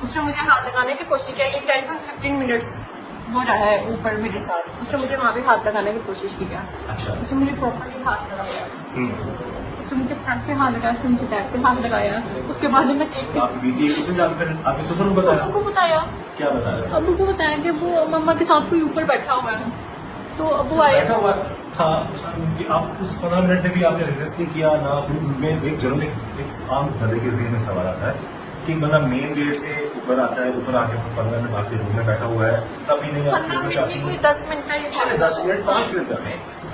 उसने मुझे हाथ लगाने की कोशिश की। ये 10 to 15 मिनट्स वो रहा है ऊपर मेरे साथ। उसने मुझे वहाँ पे हाथ लगाने की कोशिश की। अच्छा। उसने मुझे प्रॉपरली हाथ लगाया। उसने मुझे फ्रंट पे हाथ लगाया, उसने मुझे बैक पे हाथ लगाया। उसके बाद मैं चीख आपकी बेटी उसने जाकर फिर आपके ससुर को बताया? अबू को बताया। क्या बताया? अबू को बताया कि वो मम्मा के साथ कोई ऊपर बैठा हुआ है। तो अबू आया, बैठा हुआ था। आप उस 15 मिनट में भी आपने रेजिस्ट नहीं किया ना? मैं एक जनरल एक आम बंदे के ज़हन में सवाल आता है कि मतलब मेन गेट से ऊपर आता है, ऊपर आके 15 मिनट आपके रूम में बैठा हुआ है, तभी नहीं आप शोर में चाहती कोई हैं? 10 मिनट का ही था। अरे 10 मिनट 5 मिनट कर रहे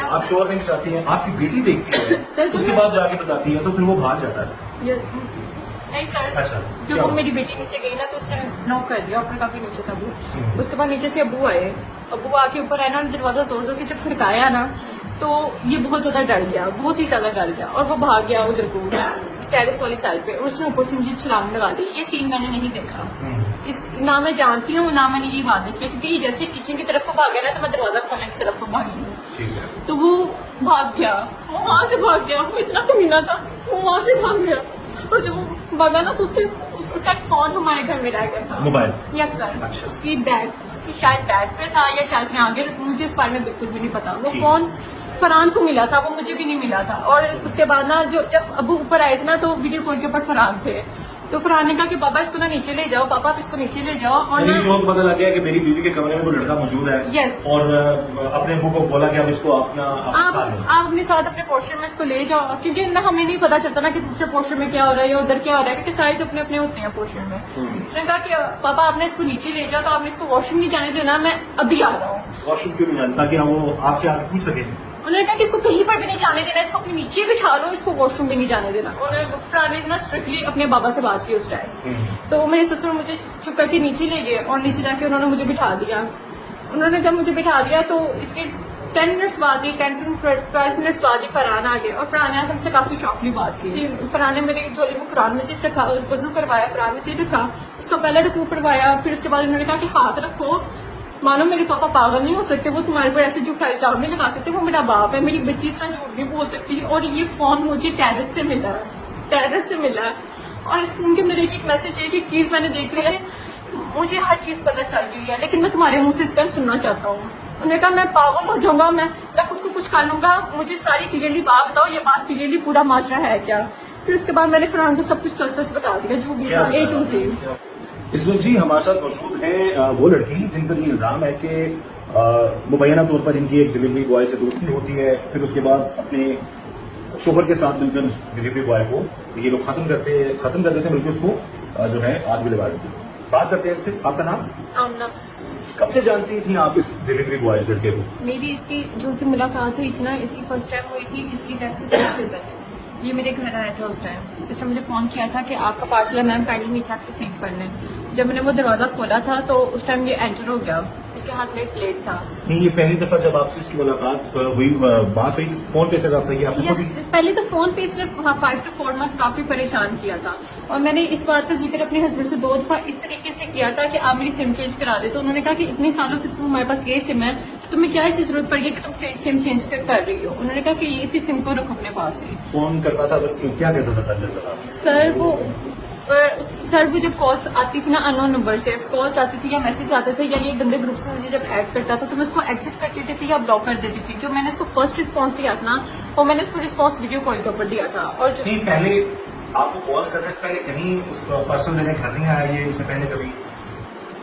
आप शोर में चाहती हैं, आपकी बेटी देखती है, उसके बाद जाके बताती है, तो फिर वो भाग जाता है। नहीं सर, अच्छा, जब क्या वो हुआ? मेरी बेटी नीचे गई ना तो उसने नॉक कर दिया, ऊपर काफी नीचे था वो। उसके बाद नीचे से अबू आए। अबू आके ऊपर आए ना, दरवाजा जोर जोर के जब खड़काया ना तो ये बहुत ज्यादा डर गया, बहुत ही ज्यादा डर गया और वो भाग गया उधर को टेरेस वाली साइड पे। और उसने ऊपर से मुझे छलांग लगा दी। ये सीन मैंने नहीं देखा। इस ना मैं जानती हूँ ना मैंने ये बात देखी, क्योंकि ये जैसे किचन की तरफ को भागा ना तो मैं दरवाजा खोलने की तरफ को भागी। ठीक है। तो वो भाग गया, वो वहां से भाग गया। वो इतना कमीना था, वो वहां से भाग गया। और जब वो भागा ना तो उसका फोन हमारे घर में रह गया था। मोबाइल? Yes sir. अच्छा। उसकी शायद बैग पे था या शायद मैं आगे, मुझे इस बारे में बिल्कुल भी नहीं पता। वो ठीक। फोन फरहान को मिला था, वो मुझे भी नहीं मिला था। और उसके बाद ना जब अबू ऊपर आए थे ना तो वीडियो कॉल के ऊपर फरहान थे। तो फरहान ने कहा कि पापा इसको ना नीचे ले जाओ, पापा आप इसको नीचे ले जाओ। और मेरी शौक पता लग गया कि मेरी बीवी के कमरे में कोई लड़का मौजूद है। Yes। और अपने अबू को बोला कि अब इसको अपना साथ लें। आप अपने साथ अपने पोर्शन में इसको ले जाओ, क्योंकि ना हमें नहीं पता चलता ना कि दूसरे पोर्शन में क्या हो रहा है या उधर क्या हो रहा है, क्योंकि सारे तो अपने अपने होते हैं पोर्शन में। उसने कहा कि पापा आपने इसको नीचे ले जाओ, तो आपने इसको वॉशरूम नहीं जाने देना, मैं अभी आ रहा हूँ। वॉशरूम क्यों नहीं जानता कि वो आपसे आगे पूछ सके? उन्होंने कहा कि इसको कहीं पर भी नहीं जाने देना, इसको अपने नीचे बिठा लो, इसको वॉशरूम भी नहीं जाने देना। उन्होंने फरहान ने इतना स्ट्रिक्टली अपने बाबा से बात की उस टाइम। तो मेरे ससुर मुझे चुप करके नीचे ले गए और नीचे जाके उन्होंने मुझे बिठा दिया। उन्होंने जब मुझे बिठा दिया तो इसके 10 मिनट्स बाद ही 10 to 12 मिनट्स बाद ही फरहान आ गए। और फरहान ने हमसे काफी शॉकली बात की। फरहान ने मेरे झोले में कुरान मजीद रखा, वजू करवाया, कुरान मजीद रखा, उसका पहले रुकू पढ़वाया। फिर उसके बाद उन्होंने कहा कि हाथ रखो, मानो मेरे पापा पागल नहीं हो सकते, वो तुम्हारे पर ऐसे झूठा इल्जाम नहीं लगा सकते, वो मेरा बाप है, मेरी बच्ची इस तरह झूठ नहीं बोल सकती। और ये फोन मुझे टेरेस से मिला है, टेरेस से मिला है। और इस फोन के अंदर एक मैसेज है, एक चीज मैंने देख ली है, मुझे हर चीज पता चल गई है, लेकिन मैं तुम्हारे मुंह से इस टाइम सुनना चाहता हूँ। उन्होंने कहा मैं पागल हो जाऊंगा, मैं खुद को कुछ कर लूंगा, मुझे सारी क्लियरली बात बताओ, ये बात क्लियरली पूरा माजरा है क्या। फिर उसके बाद मैंने फरहान को सब कुछ सच सच बता दिया, जो भी था A to Z। इस वक्त जी हमारे साथ मौजूद है वो लड़की जिन पर ये इल्जाम है कि मुबैना तौर पर इनकी एक डिलीवरी बॉय से दोस्ती होती है, फिर उसके बाद अपने शोहर के साथ मिलकर उस डिलीवरी बॉय को ये लोग खत्म कर देते हैं, बल्कि उसको जो है आग भी लगा देते हैं। बात करते हैं इनसे। आपका नाम? आमना। कब से जानती थी आप इस डिलीवरी बॉय लड़के को? मेरी इसकी जो से मुलाकात हुई थी ना, इसकी फर्स्ट टाइम हुई थी, इसकी डेथ से 3 दिन पहले ये मेरे घर आया था। उस टाइम इसने मुझे फोन किया था कि आपका पार्सल है मैम, काइंडली नीचे आके रिसीव कर लें। जब मैंने वो दरवाजा खोला था तो उस टाइम ये एंटर हो गया, इसके हाथ में एक प्लेट था। नहीं, ये पहली दफा जब आपसे इसकी मुलाकात हुई, बात हुई फोन पे से रहा था, आपसे यस, पहले तो फोन पे इसने 5 to 4 मंथ काफी परेशान किया था। और मैंने इस बात का जिक्र अपने हस्बैंड से 2 दफा इस तरीके से किया था कि आप मेरी सिम चेंज करा दे। तो उन्होंने कहा कि इतने सालों से तुम्हारे पास ये सिम है, तो तुम्हें क्या ऐसी जरूरत पड़ी है कि तुम सिम चेंज कर रही हो। उन्होंने कहा कि इसी सिम को रखो अपने पास ही। फोन करता था तो क्या कहता था? सर वो जब कॉल्स आती थी ना अननोन नंबर से, कॉल्स आती थी या मैसेज आते थे या ये गंदे ग्रुप से मुझे जब ऐड करता था तो मैं उसको एग्जिट कर देती थी या ब्लॉक कर देती थी। जो मैंने उसको फर्स्ट रिस्पॉन्स दिया था ना, वो मैंने उसको रिस्पॉन्स वीडियो कॉल के ऊपर दिया था। और जो नहीं, पहले आपको कॉल्स करने से पहले कहीं उस पर्सन देने घर नहीं आया, ये उससे पहले कभी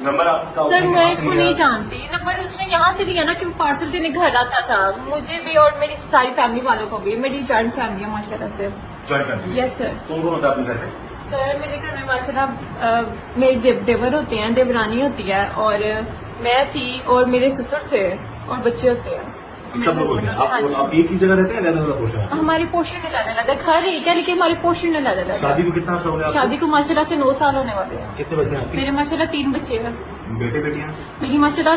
नंबर आपका? सर मैं इसको नहीं जानती, नंबर उसने यहाँ से लिया ना कि वो पार्सल देने घर आता था, मुझे भी और मेरी सारी फैमिली वालों को भी। मेरी जॉइंट फैमिली है माशाल्लाह से। Joint family? Yes sir. कौन कौन होता है अपने घर में? सर मेरे घर में माशाल्लाह मेरे देवर होते हैं, देवरानी होती है, और मैं थी और मेरे ससुर थे और बच्चे होते हैं। सब लोग होते हैं। आप एक ही जगह रहते हैं? अलग-अलग पोर्शन है? हमारी पोर्शन अलग अलग, घर एक है लेकिन हमारी पोर्शन अलग अलग। शादी को कितना अर्सा हो गया? शादी को माशाल्लाह से 9 साल होने वाले हैं। कितने बच्चे हैं आपके? मेरे माशाल्लाह 3 बच्चे हैं। बेटे बेटियां? मेरी माशाल्लाह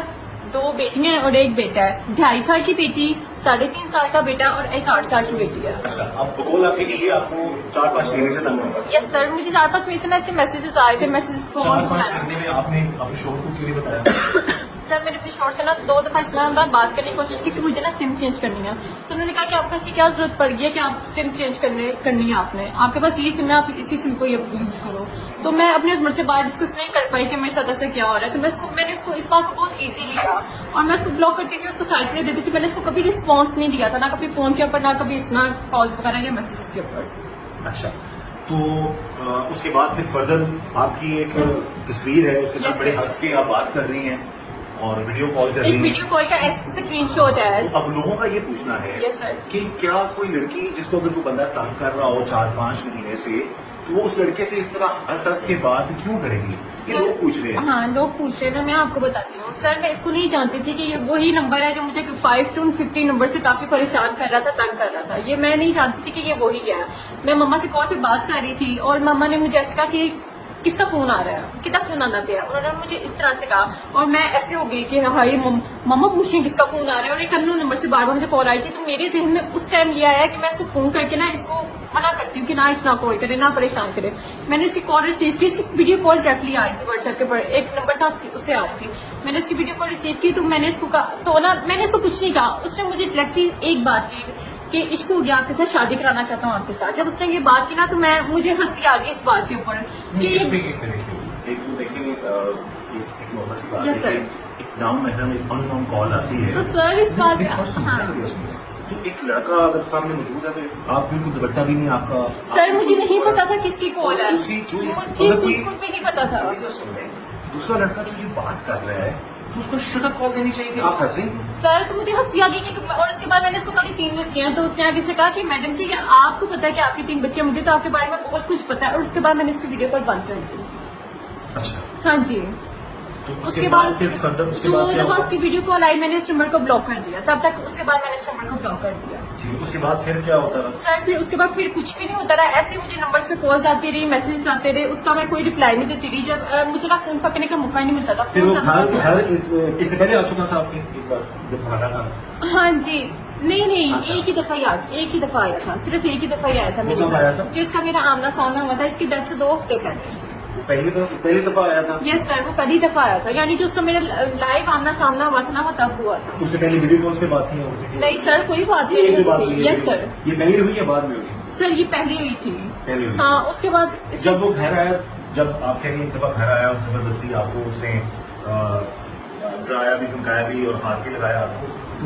2 बेटियां हैं और 1 बेटा है। 2.5 साल की बेटी, 3.5 साल का बेटा और एक 8 साल की बेटी है। अच्छा, अब बकौल आपके लिए आपको 4-5 महीने से तंग होगा? यस सर, मुझे 4-5 महीने से ऐसे मैसेजेस आए थे, मैसेजेस को 4-5 महीने में आपने अपने शोहर को क्यों नहीं बताया? सर मैंने अपने शोर से ना 2 दफा इस्लाम में बात करने की कोशिश की कि मुझे ना सिम चेंज करनी है। तो उन्होंने कहा कि आपको ऐसी क्या जरूरत पड़ गई है कि आप सिम चेंज करनी है आपने, आपके पास यही सिम है, आप इसी सिम को यूज करो। तो मैं अपने हस्बैंड से बात डिस्कस नहीं कर पाई कि मेरे साथ ऐसा क्या हो रहा है। तो मैंने इसको इस बात को बहुत ईजी लिया और मैं उसको ब्लॉक करती थी, उसको साइड पर देती थी। मैंने इसको कभी रिस्पॉन्स नहीं दिया था, ना कभी फोन के ऊपर, ना कभी इतना कॉल्स वगैरह या मैसेजेस के ऊपर। अच्छा, तो उसके बाद फिर फर्दर आपकी एक तस्वीर है, उसके साथ Yes, बड़े sir. हंस के आप बात कर रही हैं और वीडियो कॉल कर एक रही हैं। वीडियो कॉल का स्क्रीनशॉट है। तो अब लोगों का ये पूछना है Yes, sir. कि क्या कोई लड़की जिसको अगर कोई बंदा तंग कर रहा हो 4-5 महीने से, तो वो उस लड़के से इस तरह हंस हंस के बात क्यों करेगी? ये Sir, लोग पूछ रहे हैं। हाँ, लोग पूछ रहे हैं, मैं आपको बताती हूँ। सर मैं इसको नहीं जानती थी कि ये वही नंबर है जो मुझे 5 to 50 नंबर से काफी परेशान कर रहा था, तंग कर रहा था। ये मैं नहीं जानती थी कि ये वही है। मैं मम्मा से कॉल पे बात कर रही थी और मम्मा ने मुझे ऐसे कहा कि किसका फोन आ रहा है, कितना फोन आना पे है। उन्होंने मुझे इस तरह से कहा और मैं ऐसे हो गई कि हाँ ये मम्मा पूछें किसका फोन आ रहा है, और एक अननोन नंबर से बार बार मुझे कॉल आई थी। तो मेरे जहन में उस टाइम ये आया कि मैं इसको फोन करके ना इसको मना करती हूँ कि ना इस ना कॉल करे, ना परेशान करे। मैंने इसकी कॉल रिसीव की, इसकी वीडियो कॉल डायरेक्टली आई थी व्हाट्सएप के ऊपर, एक नंबर था उससे आ रही थी। मैंने इसकी वीडियो कॉल रिसीव की तो मैंने इसको कहा, तो ना मैंने इसको कुछ नहीं कहा। उसने मुझे डायरेक्टली एक बात की कि इश्क हो गया, आपके साथ शादी कराना चाहता हूँ आपके साथ। जब उसने ये बात की ना तो मुझे हंसी आ गई इस बात के ऊपर कि इसमें एक तो देखिए एक नॉर्मल सी बात Yes, है sir. कि एक नाम महरम एक अननोन कॉल आती है। तो सर इस बात मेरी बात सुनिए, हाँ। मेरी बात सुनिए। तो एक लड़का अगर सामने मौजूद है तो आप बिल्कुल दुपट्टा भी नहीं आपका। सर मुझे नहीं पता था किसकी कॉल है, दूसरी जो इस मुझे मतलब कि बिल्कुल भी नहीं पता था। मेरी बात सुनिए, दूसरा लड़का जो ये बात कर रहा है तो उसको शटअप कॉल देनी चाहिए थी। आप हंस रही थी। सर तो मुझे हंसी आ गई कि और उसके बाद मैंने उसको कहा 3 बच्चे हैं। तो उसने आगे से कहा कि मैडम जी क्या आपको पता है कि आपके 3 बच्चे हैं, मुझे तो आपके बारे में बहुत कुछ पता है। और उसके बाद मैंने उसकी वीडियो कॉल बंद कर दी। अच्छा, हाँ जी। तो उसके बाद फिर फर्दर उसके बाद क्या तो हुआ? उसकी वीडियो कॉल आई, मैंने इस नंबर को ब्लॉक कर दिया। तब तक उसके बाद मैंने इस नंबर को ब्लॉक कर दिया। जी, उसके बाद फिर क्या होता रहा? सर फिर उसके बाद फिर कुछ भी नहीं होता रहा। ऐसे ही मुझे नंबर्स पे कॉल्स आती रही, मैसेजेस आते रहे, उसका मैं कोई रिप्लाई नहीं देती रही। जब मुझे ना फोन पकड़ने का मौका नहीं मिलता था। फिर वो फोन घर इससे पहले आ चुका था आपके एक बार जब भागा था? हाँ जी, नहीं अच्छा। एक ही दफा आया था, सिर्फ एक ही दफा ही आया था वो मेरे कब घर। आया था? जिसका मेरा आमना सामना हुआ था इसकी डेथ से 2 हफ्ते पहले। वो पहली दफा आया था? यस सर, वो पहली दफा आया था, यानी जो उसका मेरा लाइव आमना सामना हुआ था ना वो तब हुआ था। उससे पहले वीडियो कॉल्स पे बात नहीं होती? नहीं सर, कोई बात ये जो बात नहीं हुई थी। है, यस सर, ये पहले हुई या बाद में हुई? सर ये पहली हुई थी। पहले हुई। हाँ, उसके बाद जब वो घर आया, जब आप कह रही हैं एक दफा घर आया और जबरदस्ती आपको उसने डराया भी, धमकाया भी और हाथ भी लगाया आपको, तो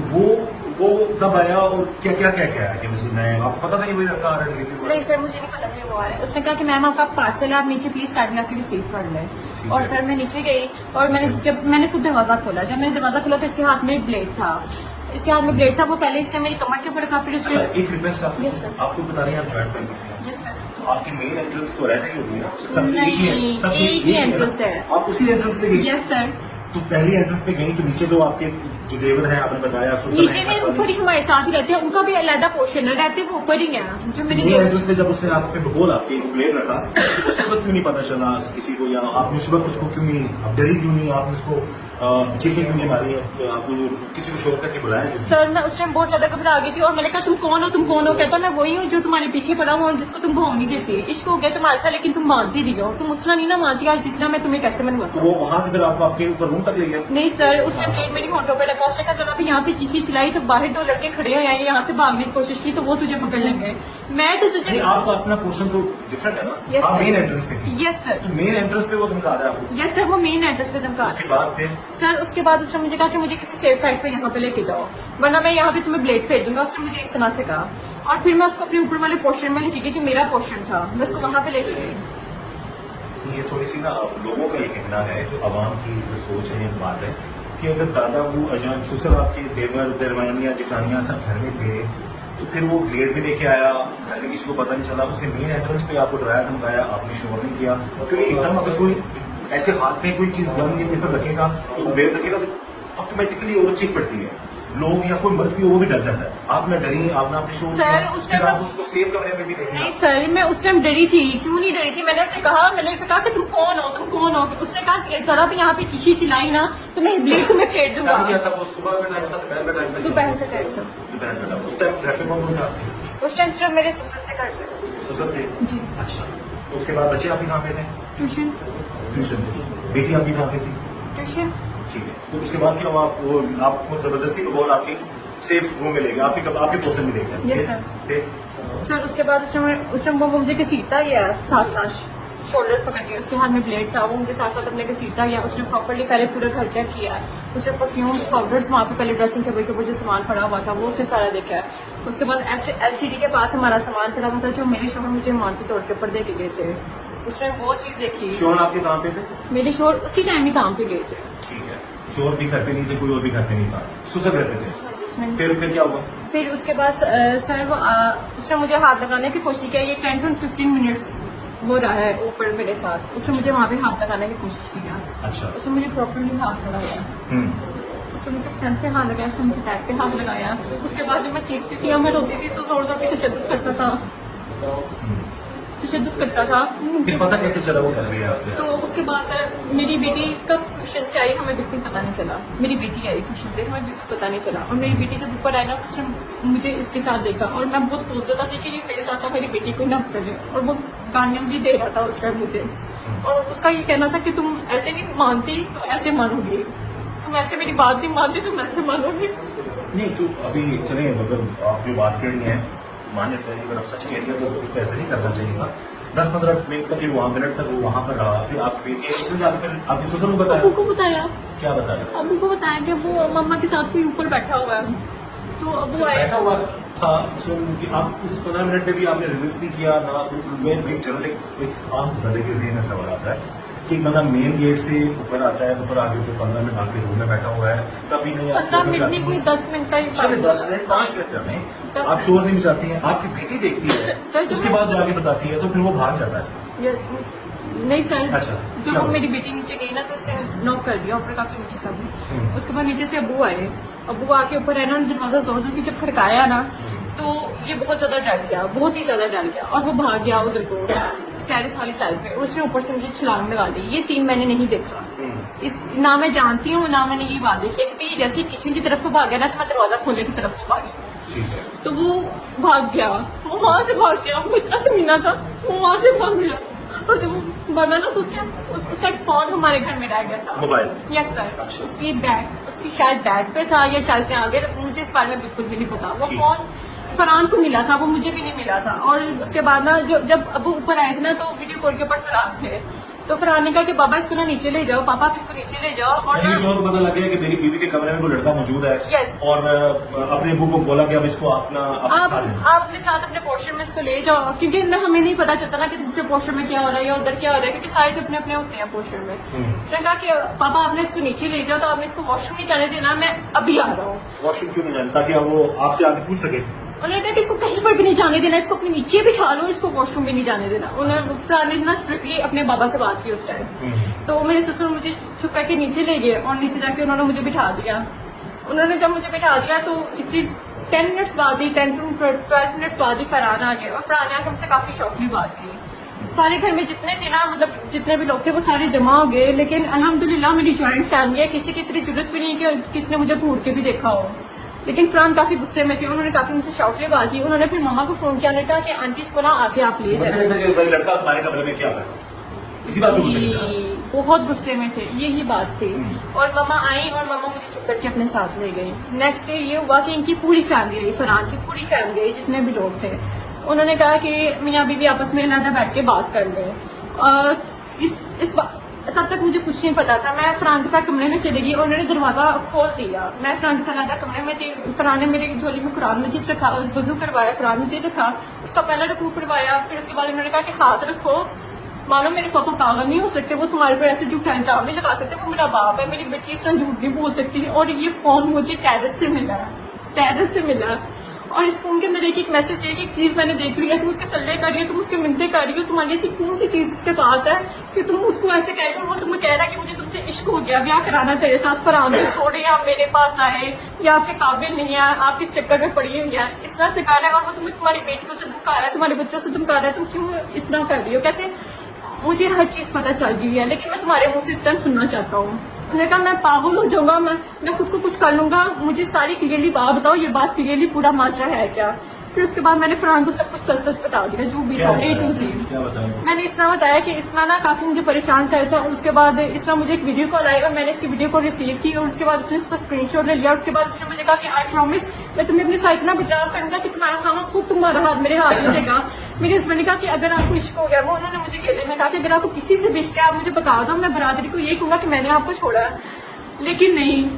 वो कब आया और क्या क्या क्या क्या है कि मैं आपको पता था कि वही लड़का आ रहा है डिलीवरी बॉय? नहीं सर, मुझे नहीं पता कि वो आ रहा है। उसने कहा कि मैम आपका पार्सल है, आप नीचे प्लीज काट आके रिसीव कर लें। ठीक और है। सर मैं नीचे गई और मैंने खुद दरवाजा खोला। जब मैंने दरवाजा खोला तो इसके हाथ में एक ब्लेड था। वो पहले इसने मेरी कमर के ऊपर रखा, फिर अच्छा, उसके एक रिक्वेस्ट Yes, sir. आपको बता रही हैं आप ज्वाइंट फैमिली से हैं। यस सर, तो आपकी मेन एंट्रेंस तो रहती होगी ना? सबकी नहीं, एक ही है, सबकी एक ही ना? entrance है। आप उसी एंट्रेंस पे गई? Yes sir. तो पहली एंट्रेंस पे गई तो नीचे जो आपके जो देवर हैं आपने बताया ससुर नीचे हैं, में घर वाले। ऊपर ही हमारे साथ ही रहते हैं, उनका भी अलग पोर्शन है, रहते वो ऊपर ही है जो मैंने मेन एंट्रेंस पे जब उसने आप पे बोला कि ब्लेड रखा तो उस वक्त क्यों नहीं पता चला किसी को, या आपने उस वक्त उसको क्यों नहीं, आप डरी क्यों नहीं, आपने उसको चीखें क्यों नहीं मारी, आपको किसी को शोर करके बुलाया क्यों नहीं? सर मैं उस टाइम बहुत ज्यादा घबरा गई थी और मैंने कहा तुम कौन हो? कहता मैं वही हूँ जो तुम्हारे पीछे पड़ा हूँ और जिसको तुम भाव नहीं देती। इश्क हो गया तुम्हारे साथ, लेकिन तुम मानती नहीं हो, तुम उसना नहीं ना मानती। आज जितना मैं तुम्हें कैसे तो मनवाता। वो वहां से फिर आपको आपके ऊपर रूम तक ले गया? नहीं सर, उसने प्लेट मेरी होंठों पे रखा। उसने कहा जब अभी यहाँ पे चीखी चिल्लाई तो बाहर 2 लड़के खड़े हुए हैं, यहाँ से भागने की कोशिश की तो वो तुझे पकड़ लेंगे। मैं तो नहीं, तुझे आपका अपना पोर्शन तो डिफरेंट है ना? Yes, आप sir. मेन एंट्रेंस पे थी। यस सर, तो मेन एंट्रेंस पे वो धमका रहा है आपको? यस सर, वो मेन एड्रेस पे धमका। उसके बाद फिर सर उसके बाद उसने मुझे कहा कि मुझे किसी सेफ साइड पे यहाँ पे लेके जाओ, वरना मैं यहाँ पे तुम्हें ब्लेड फेंक दूंगा। उसने मुझे इस तरह से कहा और फिर मैं उसको अपने ऊपर वाले पोर्शन में लेके गई जो मेरा पोर्शन था, मैं उसको वहाँ पे लेके गई। ये थोड़ी सी ना लोगों का ये कहना है, जो आवाम की जो सोच है, ये बात है कि अगर दादा वो अजान ससुर आपके देवर दरमियानियाँ जिठानियाँ सब घर में थे तो फिर वो ब्लेड भी लेके आया, घर में किसी को पता नहीं चला, उसने मेन एंट्रेंस पे आपको डराया धमकाया, आपने शोर नहीं किया, क्योंकि एकदम अगर कोई ऐसे हाथ में कोई चीज गम ये सब रखेगा तो ब्लेड रखेगा तो ऑटोमेटिकली और चीख पड़ती है, लोग या कोई मर्द भी हो वो भी डर जाता है। आप ना डरी, आपने अपने शोर सर, किया, उस फिर टाइम आप उसको सेव कमरे में भी नहीं देंगे। सर, मैं उस टाइम डरी थी। क्यों नहीं डरी थी? मैंने उसे कहा कि तुम कौन हो? उसने कहा जरा भी यहाँ पे चीखी चिल्लाई ना तो मैं ब्लेड तुम्हें फेंक दूंगा। क्या था वो? सुबह में टाइम था, दोपहर में टाइम था? दोपहर का टाइम था। दोपहर में टाइम। उस टाइम घर पे कौन था? उस टाइम सिर्फ मेरे ससुर थे घर पे। ससुर थे? जी। अच्छा, उसके बाद बच्चे आपके कहाँ पे थे? ट्यूशन ट्यूशन पे। बेटी आपकी कहाँ पे थी? ट्यूशन ठीक है, तो उसके बाद क्या हुआ? आपको जबरदस्ती बॉल आपकी सेफ रूम में ले गया, आपके पोर्शन में ले गया? Yes, sir. फिर सर उसके बाद उसने वो मुझे घसीटता गया साथ शोल्डर पकड़ के, उसके हाथ में ब्लेड था, वो मुझे साथ साथ अपने घसीटता गया। उसने प्रॉपर्ली पहले पूरा घर चेक किया, उसने परफ्यूम्स पाउडर्स वहाँ पे पहले ड्रेसिंग टेबल के ऊपर जो सामान पड़ा हुआ था वो उसने सारा देखा है। उसके बाद ऐसे LCD के पास हमारा सामान पड़ा हुआ था जो मेरे शोहर मुझे मानते तोड़ के ऊपर दे के गए थे। उसने वो चीज देखी। शोर आपके कहाँ पे थे? मेरे शोहर उसी टाइम ही काम पे गए थे। ठीक है, शोर भी घर पे नहीं थे, कोई और भी घर पे नहीं था, सुसर घर पे थे। जिसमें फिर क्या हुआ? फिर उसके बाद सर उसने मुझे हाथ लगाने की कोशिश की। ये 10 to 15 मिनट्स हो रहा है ऊपर मेरे साथ। उसने मुझे वहाँ पे हाथ लगाने की कोशिश किया। अच्छा। उसने मुझे प्रॉपर्ली हाथ लगाया, उसने मुझे फ्रंट पे हाथ लगाया, उसने मुझे बैक पे हाथ लगाया। उसके बाद जब मैं चीखती थी या मैं रोती थी तो जोर जोर की तशद्दुद करता था। फिर पता कैसे चला वो कर रही है आपके? तो उसके बाद मेरी बेटी कब ट्यूशन से आई हमें बिल्कुल पता नहीं चला। मेरी बेटी आई ट्यूशन से, हमें बिल्कुल पता नहीं चला। और मेरी बेटी जब ऊपर आई ना तो उसने मुझे इसके साथ देखा और मैं बहुत खूबसूरत थी कि मेरे साथ साथ मेरी बेटी को ना करे। और वो गालियां भी दे रहा था उस टाइम मुझे। और उसका ये कहना था कि तुम ऐसे नहीं मानती तो ऐसे मानोगी, तुम ऐसे मेरी बात नहीं मानती तुम ऐसे मानोगी। नहीं तो अभी चले, मतलब आप जो बात कह रही हैं मान्यता है, अगर आप सच कह रही है तो उसको ऐसा नहीं करना चाहिए था। 10-15 मिनट तक मिनट तक वो वहाँ पर रहा, फिर आपकी बेटी इसने जाकर आपकी ससुर को बताया? अबू को बताया। क्या बताया? अबू को बताया कि वो मम्मा के साथ कोई ऊपर बैठा हुआ है। तो अबू आया, बैठा हुआ था उसमें, आप उस 15 मिनट में भी आपने रेजिस्ट नहीं किया ना? मैं जनरल एक आम बंदे के ज़हन में सवाल आता है कि एक बंदा मेन गेट से ऊपर आता है, ऊपर आगे फिर 15 मिनट आपके रूम में बैठा हुआ है, तभी नहीं आप 15 मिनट नहीं, कोई 10 मिनट का ही। चलिए 10 मिनट 5 मिनट करने आप शोर नहीं मचाती हैं, आपकी बेटी देखती है, उसके बाद जाके बताती है तो फिर वो भाग जाता है। नहीं सर, अच्छा, जब वो मेरी बेटी नीचे गई ना तो उसने नॉक कर दिया ऊपर काफी नीचे था। उसके बाद नीचे से अबू आए, अबू आके ऊपर है ना दरवाजा जोर जोर की जब खड़काया ना तो ये बहुत ज्यादा डर गया, बहुत ही ज्यादा डर गया और वो भाग गया उधर को टेरिस वाली साइड पे। उसने ऊपर से मुझे छलांग लगा ली। ये सीन मैंने नहीं देखा, इस ना मैं जानती हूँ ना मैंने ये बात देखी। क्योंकि जैसे ही किचन की तरफ को भाग गया ना तो मैं दरवाजा खोलने की तरफ को भागी, तो वो भाग गया, वो वहां से भाग गया। वो इतना कमीना था, वो वहां से भाग गया। और जब वो भागा ना तो उसका एक फोन हमारे घर में रह गया था, मोबाइल। यस सर, उसकी बैग, उसकी शायद बैग पे था या शायद से आगे, मुझे इस बारे में बिल्कुल भी नहीं पता। वो फोन फरहान को मिला था, वो मुझे भी नहीं मिला था। और उसके बाद ना जब अबू ऊपर आए थे ना तो वीडियो कॉल के ऊपर फरहान थे, तो फरहान ने कहा कि बाबा इसको ना नीचे ले जाओ, पापा आप इसको नीचे ले जाओ। और शोर पता लग गया कि मेरी बीवी के कमरे में वो लड़का मौजूद है। Yes. और अपने अबू को बोला कि अब इसको आप अपने साथ अपने पोर्शन में इसको ले जाओ, क्योंकि हमें नहीं पता चलता ना कि दूसरे पोर्शन में क्या हो रहा है या उधर क्या हो रहा है, क्योंकि सारे अपने अपने होते हैं पोर्शन में। उसने कहा कि पापा आपने इसको नीचे ले जाओ, तो आपने इसको वॉशरूम नहीं जाने देना, मैं अभी आ रहा हूँ। वॉशरूम क्यों नहीं जाना? ताकि वो आपसे आगे पूछ सके। उन्होंने कहा कि इसको कहीं पर भी नहीं जाने देना, इसको अपने नीचे बिठा लो, इसको वॉशरूम भी नहीं जाने देना। उन्होंने फरहान ने ना स्ट्रिक्टली अपने बाबा से बात की उस टाइम। तो मेरे ससुर मुझे चुप करके नीचे ले गए और नीचे जाके उन्होंने मुझे बिठा दिया। उन्होंने जब मुझे बिठा दिया तो इसलिए 10 मिनट्स बाद ही 10 to 12 मिनट्स बाद ही फरहान आ गए। और फरहान ने आकर हमसे काफी शौकली बात की। सारे घर में जितने थे ना, मतलब जितने भी लोग थे वो सारे जमा हो गए। लेकिन अल्हम्दुलिल्लाह मेरी ज्वाइंट फैमिली है, किसी की इतनी जरूरत भी नहीं है कि किसी ने मुझे घूर के भी देखा हो। लेकिन फरहान काफी गुस्से में थे, उन्होंने काफी मुझसे शौकली बात की। उन्होंने फिर मम्मा को फोन किया, उन्होंने कहा कि आंटी इसको ना आके आप ले जाए। लड़का तुम्हारे कमरे में क्या कर, इसी बात पे बहुत गुस्से में थे, यही बात थी। और मम्मा आई और मम्मा मुझे चुप करके अपने साथ ले गई। नेक्स्ट डे ये हुआ कि इनकी पूरी फैमिली आई, फरहान की पूरी फैमिली आई, जितने भी लोग थे। उन्होंने कहा कि मियाँ बीवी आपस में अलग बैठ के बात कर लें। तब तक मुझे कुछ नहीं पता था। मैं फरहान के साथ कमरे में चली गई और उन्होंने दरवाजा खोल दिया। मैं फरहान के साथ अलग कमरे में थी। फरहान ने मेरी झोली में कुरान मजीद रखा, वजू करवाया, कुरान मजीद रखा, उसका पहला रकू करवाया। फिर उसके बाद उन्होंने कहा कि हाथ रखो, मानो मेरे पापा पागल नहीं हो सकते, वो तुम्हारे पर ऐसे झूठा इल्जाम नहीं लगा सकते, वो मेरा बाप है, मेरी बच्ची इस तरह झूठ नहीं बोल सकती। और ये फोन मुझे टेरेस से मिला, टेरेस से मिला। और इस फोन के अंदर एक मैसेज है, एक चीज मैंने देख लिया, तुम उसके तल्ले कर रही हो, तुम उसके मिनटे कर रही हो, तुम्हारी ऐसी कौन सी चीज उसके पास है कि तुम उसको ऐसे कह रही हो। वो तुम्हें कह रहा है कि मुझे तुमसे इश्क हो गया, ब्याह कराना तेरे साथ, फरहान से छोड़े आप मेरे पास आए, या आपके काबिल नहीं है, आप इस चक्कर में पड़ी हुई है, इस तरह से कह रहा है। और वो तुम्हें तुम्हारी बेटी को से धमका रहा है, तुम्हारे बच्चों से धमका रहा है, तुम क्यों इस तरह कर रही हो। कहते मुझे हर चीज पता चल गई है, लेकिन मैं तुम्हारे मुंह से इस टाइम सुनना चाहता हूँ। उन्होंने कहा मैं पागल हो जाऊंगा, मैं खुद को कुछ कर लूंगा, मुझे सारी क्लियरली बात बताओ, ये बात क्लियरली पूरा माजरा है क्या। फिर उसके बाद मैंने फरहान को सब कुछ सच सच बता दिया, जो भी था A to Z। क्या बताया? मैंने इस तरह बताया कि इसमें ना काफी मुझे परेशान कर था, और उसके बाद इस तरह मुझे एक वीडियो कॉल आई और मैंने इसकी वीडियो को रिसीव की, और उसके बाद उसने इसका स्क्रीनशॉट ले लिया, और उसके बाद उसने मुझे कहा कि आई प्रॉमिस मैं तुम्हें अपनी साइड ना बदनाम करूंगा कि तुम्हारा खाना खुद तुम्हारा हाथ मेरे हाथ में देगा। मेरे हस्बैंड ने कहा कि अगर आपको इश्क हो गया, वो उन्होंने मुझे कहते में कहा कि अगर आपको किसी से भी इश्क है आप मुझे बता दो, मैं बरादरी को यही कहूंगा कि मैंने आपको छोड़ा है। लेकिन नहीं,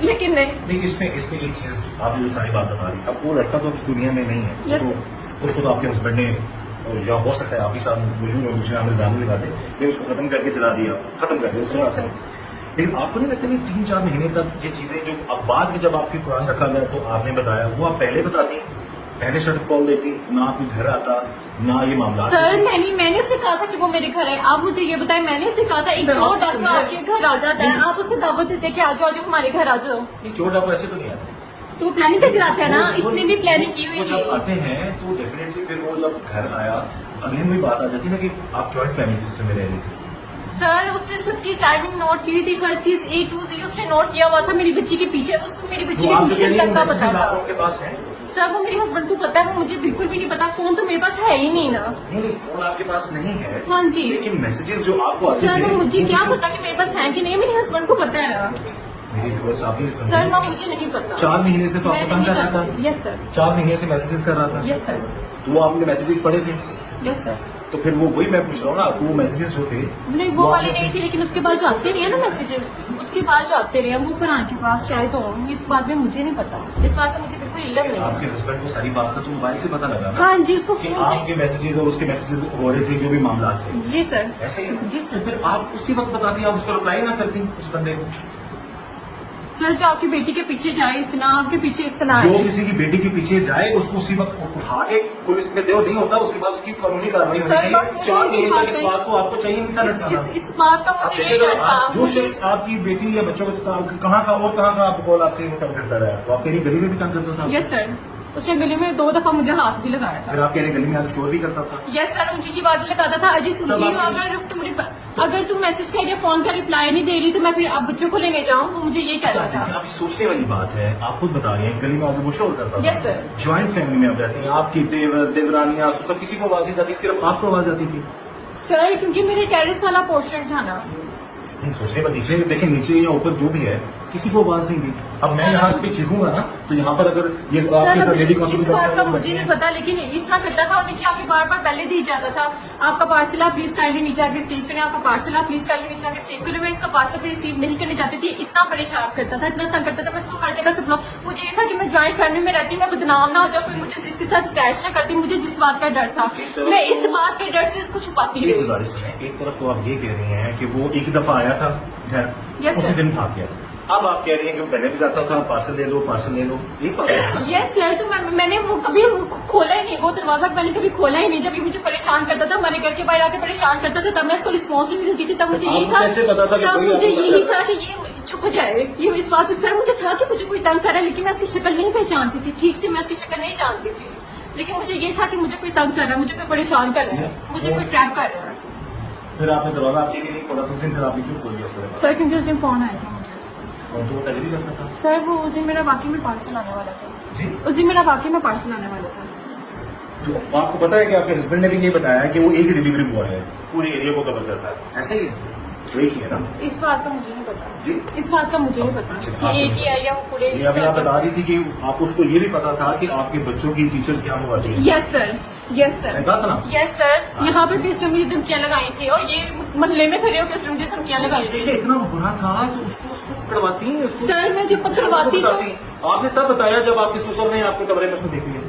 लेकिन नहीं। इसमें एक चीज आपने जो सारी बात बता दी, अब वो लड़का तो अब इस दुनिया में नहीं है, Yes, तो उसको तो आपके हस्बैंड ने, या हो सकता है आप ही साथ मौजूद और दूसरे इल्जाम लगा दे, ये उसको खत्म करके चला दिया, खत्म कर दिया उसके Yes, बाद। sir. लेकिन आपको नहीं लगता कि 3-4 महीने तक ये चीजें जो अब बाद में जब आपके कुरान रखा गया तो आपने बताया, वो आप पहले बताती, पहले शर्ट कॉल देती, ना आपके घर आता, ना ये मामला? सर मैंने उसे कहा था कि वो मेरे घर है, आप मुझे ये बताएं, मैंने उसे कहा था एक चोर डाकू आपके घर आ जाता है, आप उसे दावत देते कि आ जाओ हमारे घर आ जाओ, ये चोर डाकू ऐसे तो नहीं आते, तो प्लानिंग करके आता है ना, इसने भी प्लानिंग की हुई वो जब थी। आते हैं तो डेफिनेटली फिर वो जब घर आया, अगेन वही बात आ जाती है ना कि आप जॉइंट फैमिली सिस्टम में रह रहे थे। सर उसने सबकी टाइमिंग नोट की हुई थी, हर चीज A to Z उसने नोट किया हुआ था मेरी बच्ची के पीछे, उसको मेरी बच्ची तो के आप जो कह पीछे रही हैं तक का पता मैसेजेस था। आप उनके पास है? सर वो मेरे हस्बैंड को पता है, वो मुझे बिल्कुल भी नहीं पता, फोन तो मेरे पास है ही नहीं ना। नहीं, फोन आपके पास नहीं है, हाँ जी। लेकिन मैसेजेस जो आपको आते सर थे, वो मुझे वो क्या किसी- पता कि मेरे पास है कि नहीं, मेरे हस्बैंड को पता है ना। मेरी व्यूअर्स आप ही समझिए। सर ना मुझे नहीं पता। 4 महीने से तो आपको तंग कर रहा था, यस सर, 4 महीने से मैसेजेस कर रहा था, यस सर, तो वो आपने मैसेजेस पढ़े थे, यस सर। तो फिर वो वही मैं पूछ रहा हूँ ना, आपको वो मैसेजेस जो थे नहीं वो वाले आपने- नहीं थे, लेकिन उसके बाद जो आते रहे ना मैसेजेस, उसके बाद जो आते रहे वो फरहान के पास चाहे तो हों, इस बात में मुझे नहीं पता, इस बात का मुझे बिल्कुल इल्म नहीं आपके है। हस्बैंड को सारी बात का तो मोबाइल से पता लगा ना हाँ जी, उसको कि फोन से। आपके मैसेजेस और उसके मैसेजेस हो रहे थे, जो भी मामला थे जी सर, ऐसे ही। जी तो सर। फिर आप उसी वक्त बताती, आप उसको रिप्लाई ना करती उस बंदे को? सर जो आपकी बेटी के पीछे जाए इस तरह, आपके पीछे इस तरह जो आए। किसी की बेटी के पीछे जाए उसको उसी वक्त उठा के पुलिस में दो, नहीं होता उसके बाद उसकी कानूनी कार्रवाई होनी सर, चाहिए। बस मुझे 4 इसी महीने बात तक इस पे- बात को आपको चाहिए नहीं था लटकाना। इस बात का आप मुझे देखिए, ये अगर था, जो शख्स आपकी बेटी या बच्चों को कहाँ का और कहाँ का आपको कॉल आपके वो तंग करता रहा, तो आपके लिए गली में भी तंग करता था? यस सर, उसने गले में 2 दफा मुझे हाथ भी लगाया था। फिर आपके लिए गली में आकर शोर भी करता था? यस सर, ऊंची आवाज लगाता था, अजय सुनती तब हूँ, आपने- अगर तुम मैसेज का या फोन का रिप्लाई नहीं दे रही तो मैं फिर आप बच्चों को लेने जाऊँ, वो मुझे ये कहता देखिए, था। आप सोचने वाली बात है, आप खुद बता रही हैं गली में आकर वो शोर करता था। Yes, sir. ज्वाइंट फैमिली में आप रहती हैं, आपकी देवर देवरानियां सब किसी को आवाज नहीं जाती, सिर्फ आपको आवाज आती थी? सर क्योंकि मेरे टेरेस वाला पोर्शन था ना। नहीं, सोचने पर नीचे देखें, नीचे या ऊपर जो भी है किसी को आवाज नहीं दी। अब मैं यहाँ पे चीखूंगा ना तो यहाँ पर अगर ये आपके साथ लेडी इस कांस्टेबल बात का मुझे नहीं पता, लेकिन इस तरह करता था और नीचे आके बार बार पहले दी जाता था, आपका पार्सल आप प्लीज काइंडली नीचे आके रिसीव करें, आपका पार्सल आप प्लीज काइंडली नीचे आके रिसीव करें। मैं इसका पार्सल भी रिसीव नहीं करने जाती थी, इतना परेशान करता था, इतना तंग करता था, मैं इसको हर जगह से मुझे ये था कि मैं ज्वाइंट फैमिली में रहती, मैं बदनाम ना हो जाऊँ, कोई मुझे इसके साथ अटैच ना करती, मुझे जिस बात का डर था मैं इस बात के डर से इसको छुपाती एक रही। गुजारिश सुने, एक तरफ तो आप ये कह रही हैं कि वो एक दफा आया था घर, Yes, उसी sir. दिन भाग गया। अब आप कह रही हैं कि पहले भी जाता था, पार्सल ले लो, पार्सल ले लो, एक बात है ना? यस सर, तो मैंने वो कभी खोला ही नहीं, वो दरवाजा मैंने कभी खोला ही नहीं, जब ये मुझे परेशान करता था, हमारे घर के बाहर आके परेशान करता था, तब मैं इसको रिस्पॉन्स नहीं मिलती थी, तब मुझे यही आपको था, कैसे पता था कि तब कोई मुझे आपको यही पता था कि ये छुप जाए, ये इस बात सर मुझे था कि मुझे कोई तंग कर रहा है, लेकिन मैं उसकी शक्ल नहीं पहचानती थी, ठीक से मैं उसकी शक्ल नहीं जानती थी, लेकिन मुझे ये था कि मुझे कोई तंग कर रहा है, मुझे कोई परेशान कर रहा है, मुझे कोई ट्रैप कर रहा है। फिर आपने दरवाजा आपके लिए नहीं खोला, तो उस दिन फिर आपने क्यों खोल दिया उसके बाद? सर क्योंकि उस दिन फोन आया था मुझे। फोन तो वो पहले भी करता था। सर वो उस दिन मेरा वाकई में पार्सल आने वाला था, जी, उस दिन मेरा वाकई में पार्सल आने वाला था। तो आपको पता है कि आपके हस्बैंड ने भी ये बताया कि वो एक ही डिलीवरी बॉय है, पूरे एरिया को कवर करता है, ऐसे ही है? तो एक ही है ना इस बात का मुझे नहीं पता जी? इस बात का मुझे नहीं पता अच्छा, कि एक ही है या वो पूरे ये अभी आप बता रही थी कि आपको उसको ये भी पता था कि आपके बच्चों की टीचर्स क्या होगा चाहिए, यस सर, यस सर, कहा था ना? यस सर, यहाँ पे भी उसने मुझे धमकियां लगाई थी और ये मोहल्ले में खड़े होकर उसने मुझे धमकियां लगाई थी। देखिए, इतना बुरा था तो उसको पकड़वाती हैं, उसको- सर मैं जब पकड़वाती तो आपने तब बताया जब आपके ससुर ने आपके कमरे में उसको देख लिया।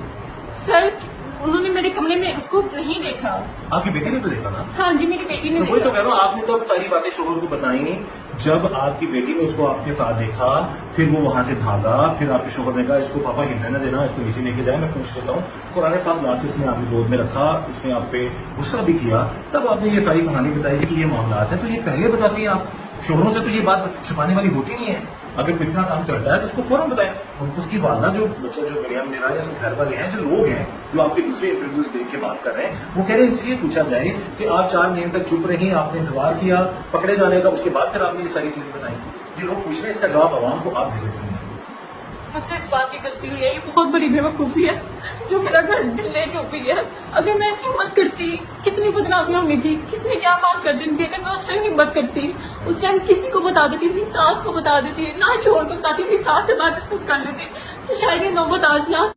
सर उन्होंने मेरे कमरे में उसको नहीं देखा। आपकी बेटी ने तो देखा ना? हाँ जी मेरी बेटी ने तो वही तो देखा। कह रहा हूँ, आपने तो अब सारी बातें शोहर को बताई, जब आपकी बेटी ने उसको आपके साथ देखा, फिर वो वहां से भागा, फिर आपके शोहर ने कहा इसको पापा हिलने न देना, इसको नीचे लेके जाए, मैं पूछ लेता हूँ। कुरान पाक लाके उसने आपकी गोद में रखा, उसने आप पे गुस्सा भी किया, तब आपने ये सारी कहानी बताई कि ये मामला है। तो ये पहले बताती हैं आप, शोहरों से तो ये बात छुपाने वाली होती नहीं है। अगर कोई इतना काम करता है तो उसको फौरन बताएं। हम उसकी वालदा जो बच्चा जो दुनिया में मिला है, उसके घर वाले हैं, जो लोग हैं जो आपके दूसरे इंटरव्यूज देख के बात कर रहे हैं, वो कह रहे हैं इसलिए पूछा जाए कि आप 4 महीने तक चुप रही, आपने इंतजार किया पकड़े जाने का, उसके बाद फिर आपने ये सारी चीजें बताई। ये लोग पूछ रहे हैं, इसका जवाब आवाम को आप दे सकते हैं। मुझसे इस बात की गलती हुई है, ये बहुत बड़ी बेवकूफ़ी है जो मेरा घर लेट हो गई है। अगर मैं हिम्मत करती, कितनी बदनामी होनी थी, किसने क्या बात कर दी थी, अगर मैं उस टाइम हिम्मत करती, उस टाइम किसी को बता देती, अपनी सास को बता देती, ना शोर को बताती, अपनी सास से बात डिस्कस कर लेती, तो शायद ये नौबत आज ना